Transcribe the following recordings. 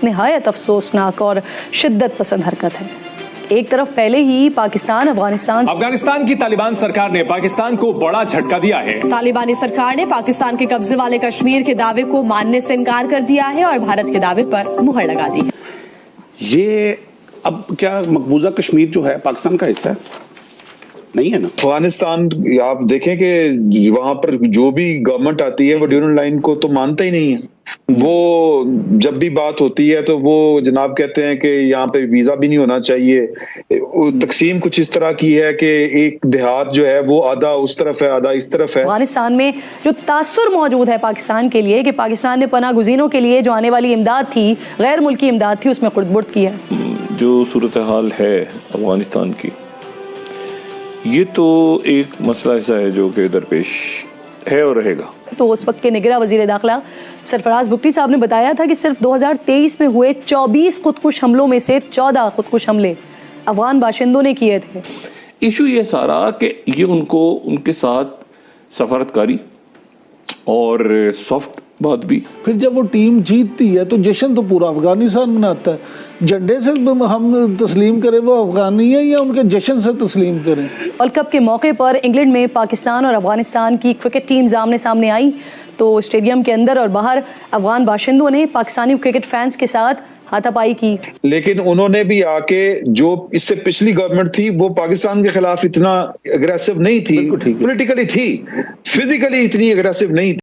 نہایت افسوسناک اور شدت پسند حرکت ہے. ایک طرف پہلے ہی افغانستان کی طالبان سرکار نے پاکستان کو بڑا جھٹکا دیا ہے. طالبانی سرکار نے پاکستان کے قبضے والے کشمیر کے دعوے کو ماننے سے انکار کر دیا ہے اور بھارت کے دعوے پر مہر لگا دی ہے. یہ اب کیا مقبوضہ کشمیر جو ہے پاکستان کا حصہ ہے؟ نہیں ہے نا. افغانستان آپ دیکھیں کہ وہاں پر جو بھی گورنمنٹ آتی ہے وہ ڈیورنڈ لائن کو تو مانتا ہی نہیں ہے. وہ جب بھی بات ہوتی ہے تو وہ جناب کہتے ہیں کہ یہاں پہ ویزا بھی نہیں ہونا چاہیے. تقسیم کچھ اس طرح کی ہے کہ ایک دیہات جو ہے وہ آدھا اس طرف ہے آدھا اس طرف ہے. افغانستان میں جو تاثر موجود ہے پاکستان کے لیے کہ پاکستان نے پناہ گزینوں کے لیے جو آنے والی امداد تھی غیر ملکی امداد تھی اس میں خردبرد کی ہے. جو صورتحال ہے افغانستان کی یہ تو ایک مسئلہ ایسا ہے جو کہ درپیش ہے اور رہے گا. تو اس وقت کے نگراں وزیر داخلہ سرفراز بگٹی صاحب نے بتایا تھا کہ صرف 2023 میں ہوئے 24 خودکش حملوں میں سے 14 خودکش حملے افغان باشندوں نے کیے تھے. ایشو یہ سارا کہ یہ ان کے ساتھ سفارتکاری اور سافٹ بات بھی. پھر جب وہ ٹیم جیتتی ہے تو جشن تو پورا افغانستان مناتا ہے. جھنڈے سے ہم تسلیم کریں وہ افغانی ہے یا ان کے جشن سے تسلیم کریں. ورلڈ کپ کے موقع پر انگلینڈ میں پاکستان اور افغانستان کی کرکٹ ٹیمز آمنے سامنے آئی تو اسٹیڈیم کے اندر اور باہر افغان باشندوں نے پاکستانی کرکٹ فینس کے ساتھ ہاتھا پائی کی. لیکن انہوں نے بھی آ کے جو اس سے پچھلی گورنمنٹ تھی وہ پاکستان کے خلاف اتنا اگریسو نہیں تھی. پولیٹیکلی تھی, فزیکلی اتنی اگریسو نہیں تھی.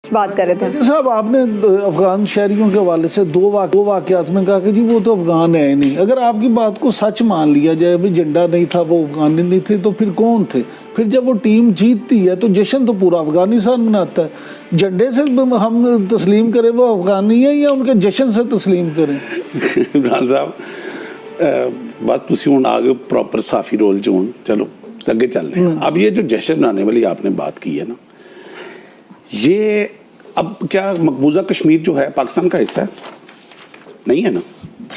بات کر رہے تھے صاحب آپ نے افغان شہریوں کے حوالے سے دو واقعات میں کہا کہ جی وہ تو افغان ہے نہیں. اگر آپ کی بات کو سچ مان لیا جائے بھی جھنڈا نہیں تھا وہ افغانی نہیں تھے تو پھر کون تھے؟ پھر جب وہ ٹیم جیتتی ہے تو جشن تو پورا افغانستان مناتا ہے. جھنڈے سے ہم تسلیم کریں وہ افغانی ہے یا ان کے جشن سے تسلیم کریں. عمران صاحب بس تسی ہوں آگے پراپر صافی رول جو ہوں چلو اگے چل رہے ہیں. اب یہ جو جشن منانے والی آپ نے بات کی ہے نا, یہ اب کیا مقبوضہ کشمیر جو ہے پاکستان کا حصہ ہے؟ نہیں ہے نا.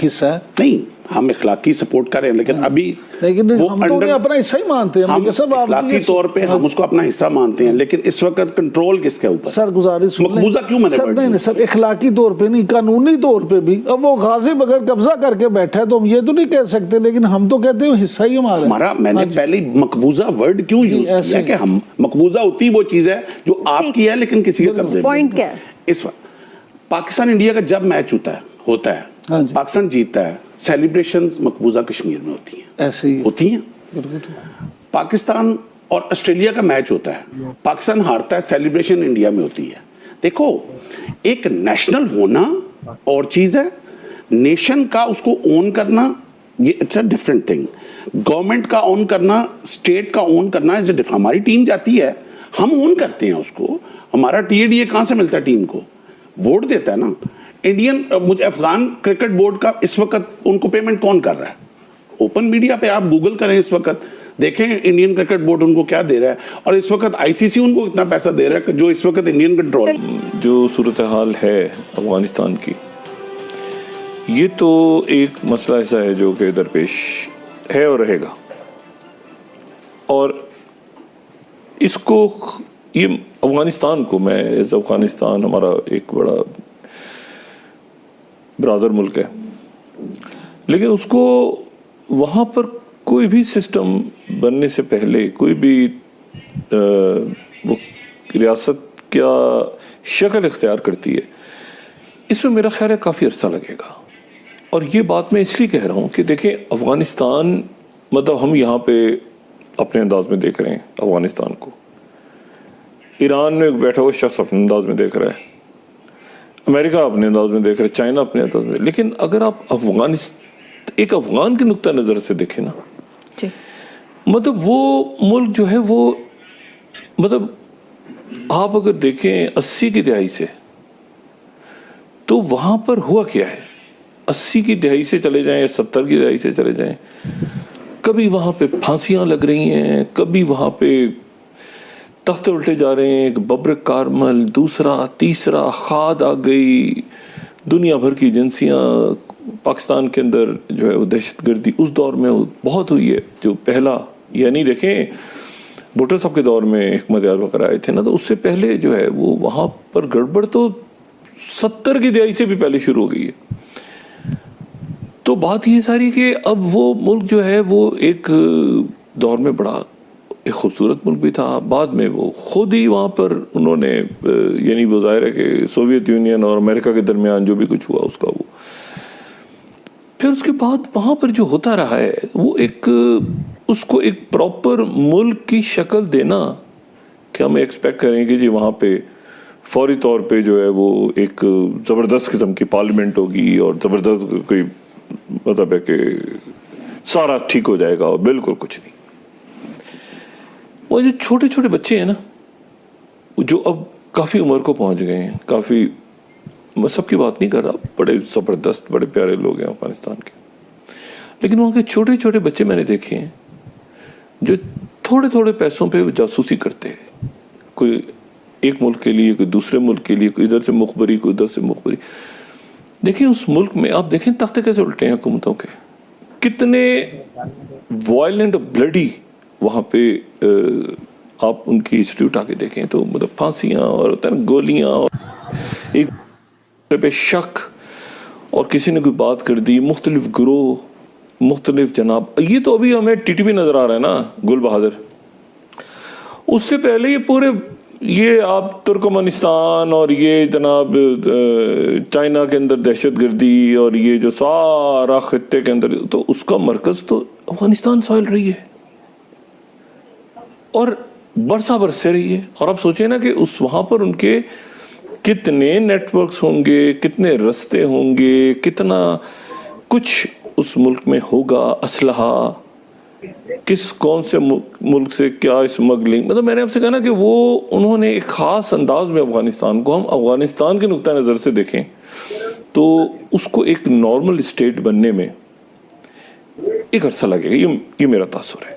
حصہ ہے نہیں, ہم اخلاقی سپورٹ کر رہے ہیں لیکن ابھی ہم تو اپنا حصہ ہی مانتے ہیں. ہم اخلاقی طور پہ ہم اس کو اپنا حصہ مانتے ہیں لیکن اس وقت کنٹرول کس کے اوپر؟ سر گزارش مقبوضہ کیوں میں نے نہیں سر اخلاقی طور پہ نہیں قانونی طور پہ بھی. اب وہ غازی اگر قبضہ کر کے بیٹھا ہے تو ہم یہ تو نہیں کہہ سکتے لیکن ہم تو کہتے ہیں حصہ ہی ہمارا. میں نے پہلے مقبوضہ ورڈ کیوں یوز کیا کہ ہم مقبوضہ ہوتی وہ چیز ہے جو آپ کی ہے لیکن کسی کے قبضے میں. پوائنٹ کیا ہے اس وقت پاکستان انڈیا کا جب میچ ہوتا ہے پاکستان جیتتا ہے سیلیبریشن مقبوضہ کشمیر میں ہوتی ہیں, ایسے ہی ہوتی ہیں. پاکستان اور آسٹریلیا کا میچ ہوتا ہے پاکستان ہارتا ہے سیلیبریشن انڈیا میں ہوتی ہے. دیکھو ایک نیشنل ہونا اور چیز ہے, نیشن کا اس کو اون کرنا یہ it's a different thing. Government کا اون کرنا, اسٹیٹ کا اون کرنا از اے ڈفرنٹ. ہماری ٹیم جاتی ہے ہم اون کرتے ہیں اس کو. ہمارا TADA کہاں سے ملتا ہے ٹیم کو؟ بورڈ دیتا ہے نا. انڈین مجھے افغان کرکٹ بورڈ کا اس وقت ان کو پیمنٹ کون کر رہا ہے؟ اوپن میڈیا پہ آپ گوگل کریں اس وقت دیکھیں انڈین کرکٹ بورڈ ان کو کیا دے رہا ہے اور اس وقت ICC ان کو اتنا پیسہ دے رہا ہے کہ جو اس وقت انڈین کنٹرول. جو صورتحال ہے افغانستان کی یہ تو ایک مسئلہ ایسا ہے جو کہ درپیش ہے اور رہے گا. اور اس کو یہ افغانستان کو میں افغانستان ہمارا ایک بڑا برادر ملک ہے لیکن اس کو وہاں پر کوئی بھی سسٹم بننے سے پہلے کوئی بھی وہ ریاست کیا شکل اختیار کرتی ہے اس میں میرا خیال ہے کافی عرصہ لگے گا. اور یہ بات میں اس لیے کہہ رہا ہوں کہ دیکھیں افغانستان مطلب ہم یہاں پہ اپنے انداز میں دیکھ رہے ہیں افغانستان کو, ایران میں بیٹھا ہوا شخص اپنے انداز میں دیکھ رہا ہے, امریکہ اپنے انداز میں دیکھ رہا ہے, چائنا اپنے انداز میں. لیکن اگر آپ ایک افغان کے نقطہ نظر سے دیکھیں نا مطلب وہ ملک جو ہے وہ مطلب آپ اگر دیکھیں 80 کی دہائی سے تو وہاں پر ہوا کیا ہے. 80 کی دہائی سے چلے جائیں یا 70 کی دہائی سے چلے جائیں, کبھی وہاں پہ پھانسیاں لگ رہی ہیں, کبھی وہاں پہ تخت الٹے جا رہے ہیں, ایک ببر کارمل, دوسرا تیسرا, کھاد آ گئی, دنیا بھر کی ایجنسیاں پاکستان کے اندر جو ہے وہ دہشت گردی اس دور میں بہت ہوئی ہے. جو پہلا یعنی دیکھیں بھٹو صاحب کے دور میں حکمت یار وغیرہ آئے تھے نا, تو اس سے پہلے جو ہے وہ وہاں پر گڑبڑ تو 70 کی دہائی سے بھی پہلے شروع ہو گئی ہے. تو بات یہ ساری کہ اب وہ ملک جو ہے وہ ایک دور میں بڑا ایک خوبصورت ملک بھی تھا, بعد میں وہ خود ہی وہاں پر انہوں نے یعنی وہ ظاہر ہے کہ سوویت یونین اور امریکہ کے درمیان جو بھی کچھ ہوا اس کا وہ پھر اس کے بعد وہاں پر جو ہوتا رہا ہے وہ ایک اس کو ایک پراپر ملک کی شکل دینا کہ ہم ایکسپیکٹ کریں کہ جی وہاں پہ فوری طور پہ جو ہے وہ ایک زبردست قسم کی پارلیمنٹ ہوگی اور زبردست کوئی مطلب ہے کہ سارا ٹھیک ہو جائے گا, اور بالکل کچھ نہیں. وہ جو چھوٹے چھوٹے بچے ہیں نا جو اب کافی عمر کو پہنچ گئے ہیں, کافی میں سب کی بات نہیں کر رہا, بڑے زبردست بڑے پیارے لوگ ہیں افغانستان کے, لیکن وہاں کے چھوٹے چھوٹے بچے میں نے دیکھے ہیں جو تھوڑے تھوڑے پیسوں پہ جاسوسی کرتے ہیں, کوئی ایک ملک کے لیے, کوئی دوسرے ملک کے لیے, کوئی ادھر سے مخبری, کوئی ادھر سے مخبری. دیکھیں اس ملک میں آپ دیکھیں تختے کیسے الٹے ہیں حکومتوں کے, کتنے وائلنٹ بلڈی وہاں پہ آپ ان کی ہسٹری اٹھا کے دیکھیں تو مطلب پھانسیاں اور گولیاں اور ایک پہ شک, اور کسی نے کوئی بات کر دی, مختلف گروہ, مختلف جناب. یہ تو ابھی ہمیں ٹی ٹی وی نظر آ رہا ہے نا گل بہادر, اس سے پہلے یہ پورے یہ آپ ترکمانستان اور یہ جناب چائنا کے اندر دہشت گردی اور یہ جو سارا خطے کے اندر, تو اس کا مرکز تو افغانستان سوئل رہی ہے اور برسا برسے رہی ہے. اور آپ سوچیں نا کہ اس وہاں پر ان کے کتنے نیٹ ورکس ہوں گے, کتنے رستے ہوں گے, کتنا کچھ اس ملک میں ہوگا, اسلحہ کس کون سے ملک سے کیا اسمگلنگ. مطلب میں نے آپ سے کہا نا کہ وہ انہوں نے ایک خاص انداز میں افغانستان کو, ہم افغانستان کے نقطہ نظر سے دیکھیں تو اس کو ایک نارمل اسٹیٹ بننے میں ایک عرصہ لگے گا, یہ میرا تاثر ہے.